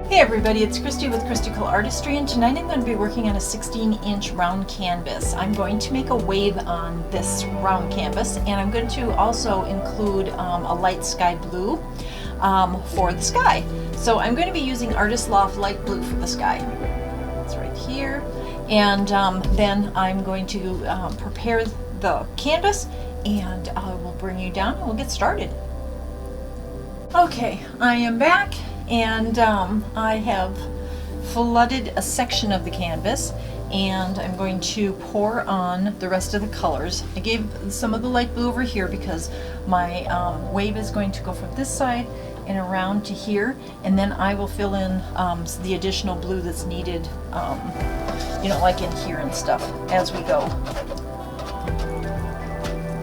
Hey everybody, it's Christy with ColeArtistry, and tonight I'm going to be working on a 16-inch round canvas. I'm going to make a wave on this round canvas, and I'm going to also include a light sky blue for the sky. So I'm going to be using Artist Loft light blue for the sky. It's right here. And then I'm going to prepare the canvas, and I will bring you down and we'll get started. Okay, I am back. And I have flooded a section of the canvas, and I'm going to pour on the rest of the colors. I gave some of the light blue over here because my wave is going to go from this side and around to here, and then I will fill in the additional blue that's needed, you know, like in here and stuff as we go.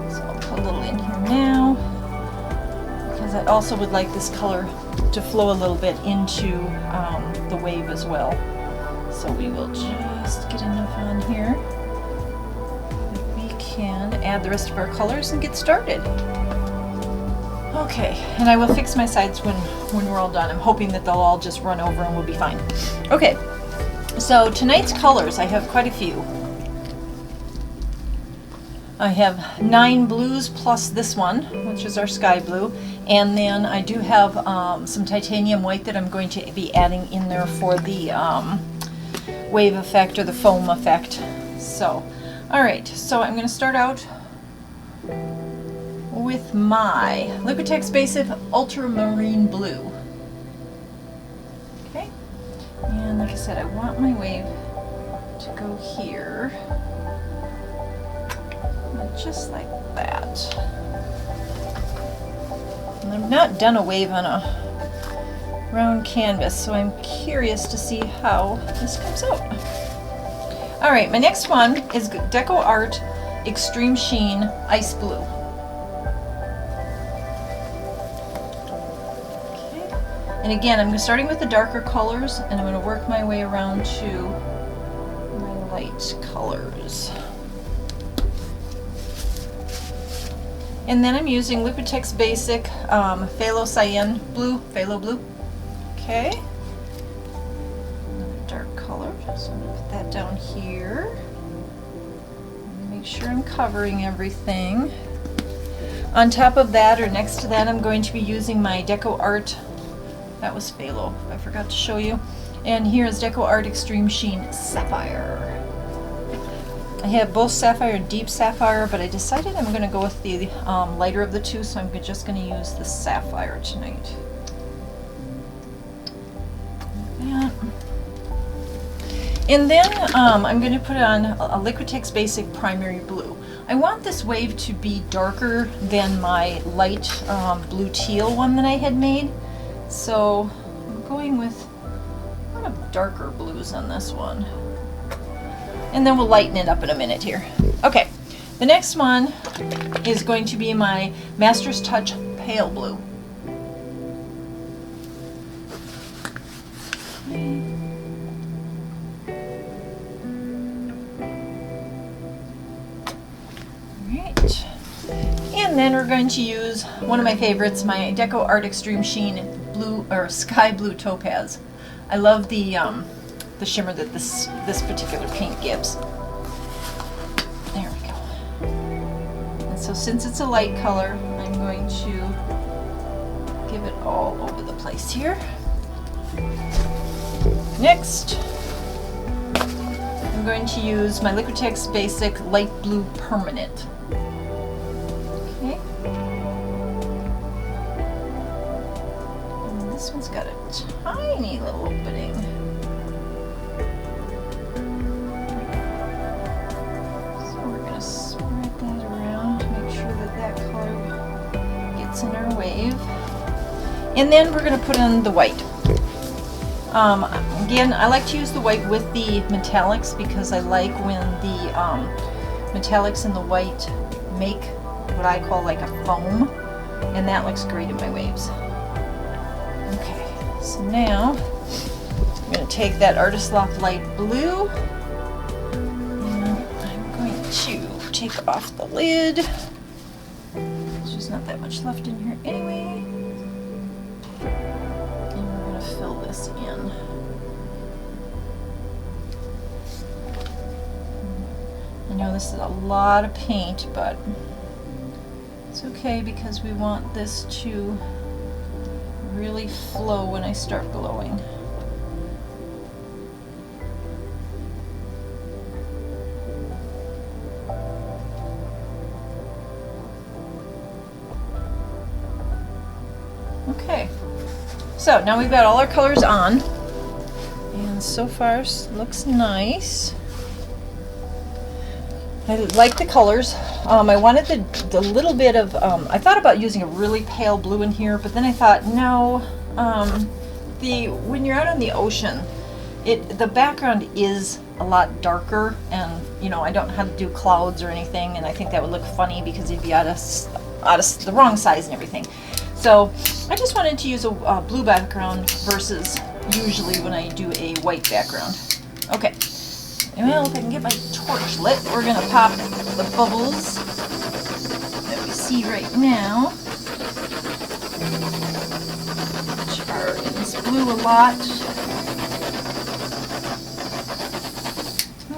So I'll put a little in here now, because I also would like this color to flow a little bit into the wave as well. So we will just get enough on here that we can add the rest of our colors and get started. Okay, and I will fix my sides when we're all done. I'm hoping that they'll all just run over and we'll be fine. Okay, so tonight's colors, I have quite a few. I have 9 blues plus this one, which is our sky blue, and then I do have some titanium white that I'm going to be adding in there for the wave effect or the foam effect. So, alright, so I'm going to start out with my Liquitex Basics Ultramarine Blue. Okay, and like I said, I want my wave to go here. Just like that. And I've not done a wave on a round canvas, so I'm curious to see how this comes out. Alright, my next one is Deco Art Extreme Sheen Ice Blue. Okay. And again, I'm starting with the darker colors, and I'm going to work my way around to my light colors. And then I'm using Liquitex Basics Phthalocyan Blue, Phthalo Blue. Okay. Another dark color, so I'm going to put that down here. Make sure I'm covering everything. On top of that, or next to that, I'm going to be using my Deco Art. That was Phthalo, I forgot to show you. And here is Deco Art Extreme Sheen Sapphire. I have both Sapphire and Deep Sapphire, but I decided I'm going to go with the lighter of the two, so I'm just going to use the Sapphire tonight. Like that. And then I'm going to put on a Liquitex Basics Primary Blue. I want this wave to be darker than my light blue teal one that I had made, so I'm going with a lot of darker blues on this one. And then we'll lighten it up in a minute here. Okay, the next one is going to be my Master's Touch Pale Blue. Alright, and then we're going to use one of my favorites, my Deco Art Extreme Sheen Blue or Sky Blue Topaz. I love the shimmer that this particular paint gives. There we go. And so since it's a light color, I'm going to give it all over the place here. Next, I'm going to use my Liquitex Basics Light Blue Permanent. Okay. And this one's got a tiny little opening. In our wave, and then we're going to put in the white. Again, I like to use the white with the metallics because I like when the metallics and the white make what I call like a foam, and that looks great in my waves. Okay, so now I'm going to take that Artist Loft light blue, and I'm going to take off the lid. There's not that much left in here anyway. And we're going to fill this this in. I know this is a lot of paint, but it's okay because we want this to really flow when I start glowing. Okay, so now we've got all our colors on, and so far it looks nice. I like the colors. I wanted the little bit of, I thought about using a really pale blue in here, but then I thought, no, when you're out on the ocean, the background is a lot darker, and you know, I don't know how to do clouds or anything, and I think that would look funny because it'd be out of the wrong size and everything. So I just wanted to use a blue background versus usually when I do a white background. Okay. Well, if I can get my torch lit, we're going to pop the bubbles that we see right now, which are in this blue a lot.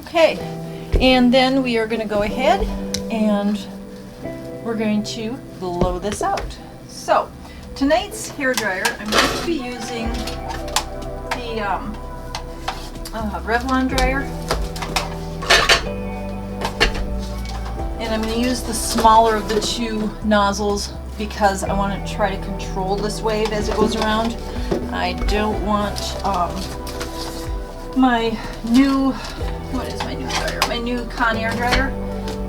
Okay, and then we are going to go ahead and we're going to blow this out. So, tonight's hairdryer, I'm going to be using the Revlon dryer. And I'm going to use the smaller of the two nozzles because I want to try to control this wave as it goes around. I don't want my new, what is my new dryer? My new Conair dryer.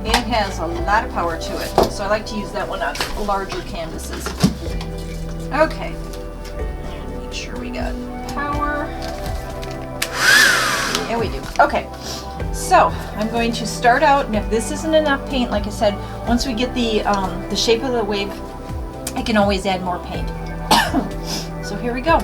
It has a lot of power to it, so I like to use that one on larger canvases. Okay, and make sure we got power. Yeah, we do. Okay. So I'm going to start out, and if this isn't enough paint, like I said, once we get the shape of the wave, I can always add more paint. So here we go.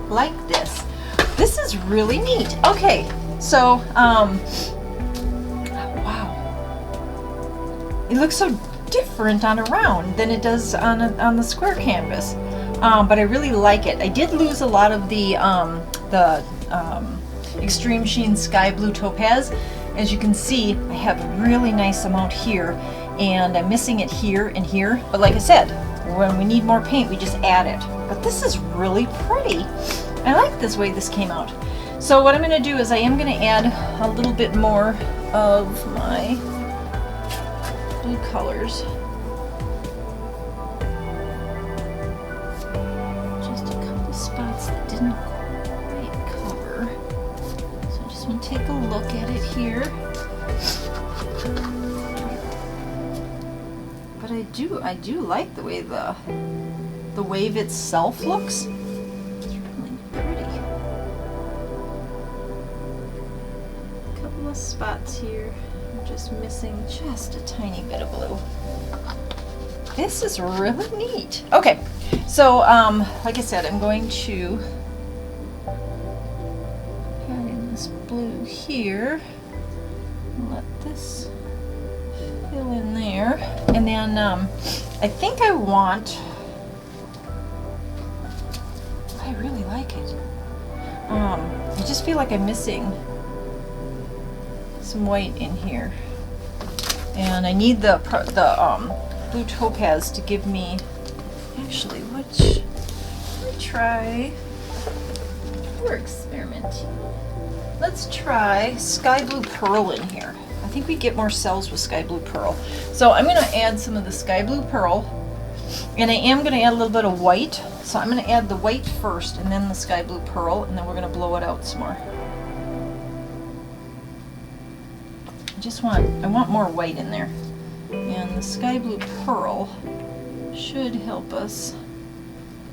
Like this. This is really neat. Okay, so wow, it looks so different on a round than it does on the square canvas, but I really like it. I did lose a lot of the Extreme Sheen Sky Blue Topaz. As you can see, I have a really nice amount here, and I'm missing it here and here, but like I said, when we need more paint, we just add it. But this is really pretty. I like this way this came out. So what I'm going to do is I am going to add a little bit more of my blue colors. look at it here. But I do like the way the wave itself looks. It's really pretty. A couple of spots here. I'm just missing just a tiny bit of blue. This is really neat. Okay, so like I said, I'm going to add in this blue here. Let this fill in there, and then I think I really like it. I just feel like I'm missing some white in here, and I need the blue topaz to give me. Actually, let me try. We're experimenting. Let's try sky blue pearl in here. I think we get more cells with sky blue pearl. So I'm going to add some of the sky blue pearl, and I am going to add a little bit of white. So I'm going to add the white first and then the sky blue pearl, and then we're going to blow it out some more. I want more white in there. And the sky blue pearl should help us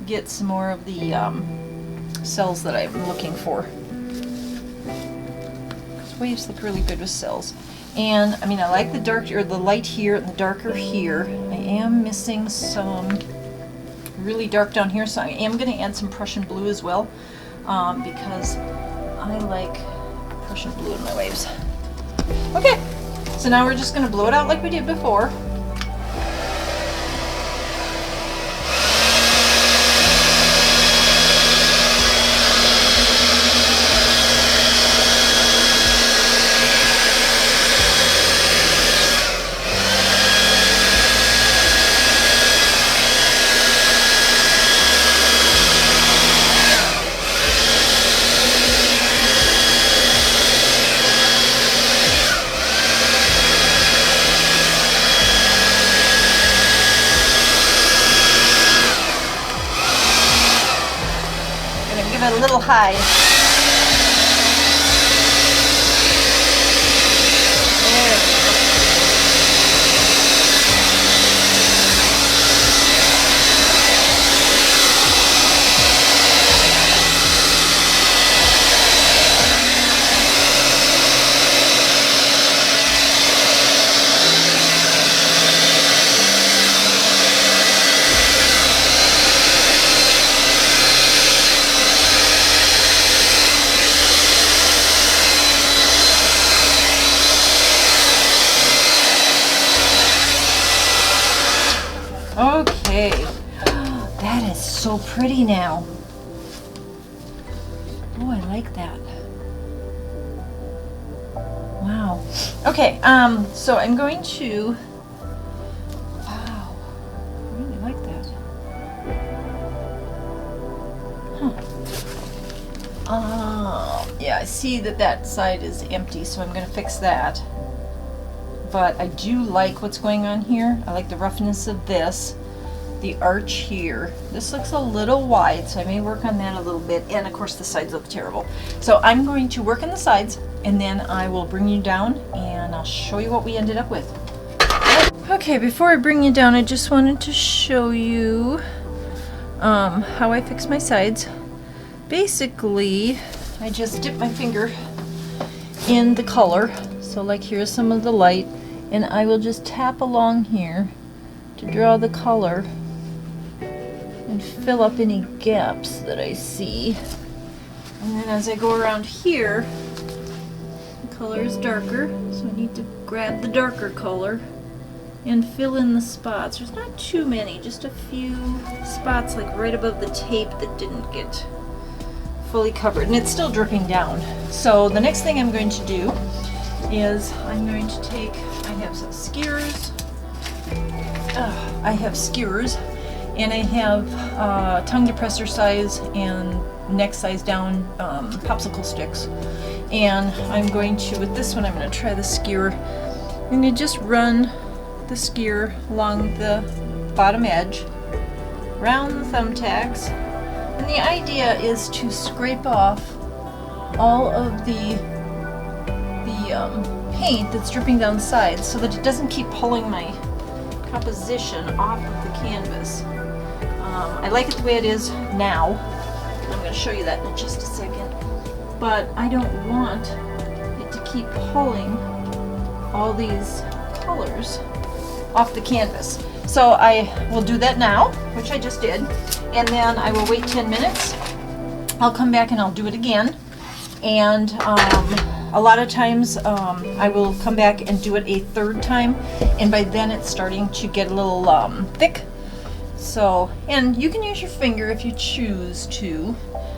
get some more of the cells that I'm looking for. These waves look really good with cells. And I mean, I like the light here and the darker here. I am missing some really dark down here, so I am going to add some Prussian blue as well, because I like Prussian blue in my waves. Okay, so now we're just going to blow it out like we did before. A little high. Okay, that is so pretty now. Oh, I like that. Wow. Okay, so I'm going to. Wow, I really like that. Yeah, I see that side is empty, so I'm going to fix that. But I do like what's going on here. I like the roughness of this. The arch here. This looks a little wide, so I may work on that a little bit. And of course the sides look terrible. So I'm going to work on the sides, and then I will bring you down and I'll show you what we ended up with. Okay, before I bring you down, I just wanted to show you how I fix my sides. Basically, I just dip my finger in the color. So like here's some of the light, and I will just tap along here to draw the color and fill up any gaps that I see. And then as I go around here, the color is darker, so I need to grab the darker color and fill in the spots. There's not too many, just a few spots like right above the tape that didn't get fully covered, and it's still dripping down. So the next thing I'm going to do is I'm going to take, I have some skewers, and I have tongue depressor size and neck size down popsicle sticks. And I'm going to, with this one, I'm going to try the skewer. I'm going to just run the skewer along the bottom edge, around the thumbtacks. And the idea is to scrape off all of the paint that's dripping down the sides so that it doesn't keep pulling my composition off of the canvas. I like it the way it is now. I'm going to show you that in just a second. But I don't want it to keep pulling all these colors off the canvas. So I will do that now, which I just did, and then I will wait 10 minutes. I'll come back and I'll do it again. And a lot of times I will come back and do it a third time, and by then it's starting to get a little thick. So, and you can use your finger if you choose to.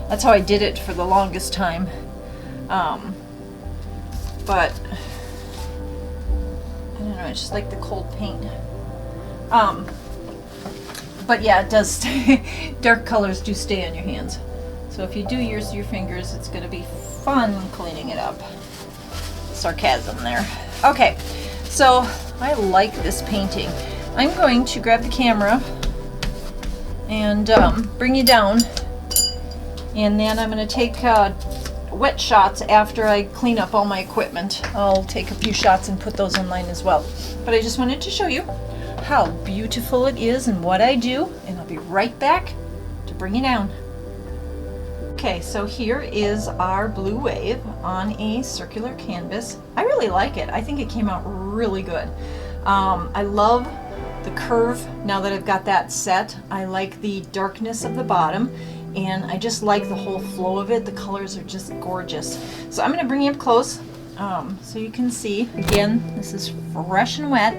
That's how I did it for the longest time. But I don't know, I just like the cold paint. But yeah, it does stay, dark colors do stay on your hands. So if you do use your fingers, it's going to be fun cleaning it up. Sarcasm there. Okay, so I like this painting. I'm going to grab the camera and bring you down, and then I'm going to take wet shots after I clean up all my equipment. I'll take a few shots and put those online as well. But I just wanted to show you how beautiful it is and what I do, and I'll be right back to bring you down. Okay, so here is our blue wave on a circular canvas. I really like it. I think it came out really good. I love the curve now that I've got that set. I like the darkness of the bottom, and I just like the whole flow of it. The colors are just gorgeous. So I'm going to bring you up close so you can see. Again, this is fresh and wet,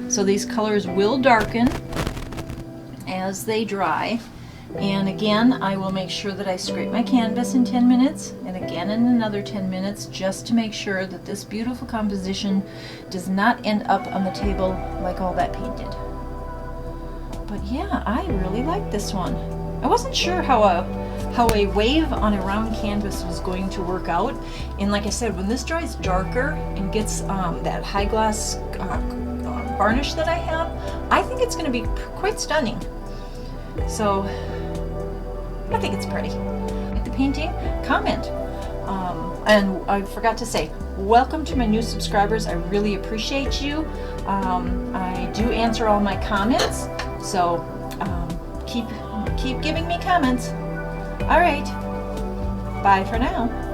so these colors will darken as they dry. And again, I will make sure that I scrape my canvas in 10 minutes, and again in another 10 minutes, just to make sure that this beautiful composition does not end up on the table like all that paint did. But yeah, I really like this one. I wasn't sure how a wave on a round canvas was going to work out, and like I said, when this dries darker and gets that high gloss varnish that I have, I think it's going to be quite stunning. So I think it's pretty. Like the painting? Comment. And I forgot to say, welcome to my new subscribers. I really appreciate you. I do answer all my comments, so keep giving me comments. All right, bye for now.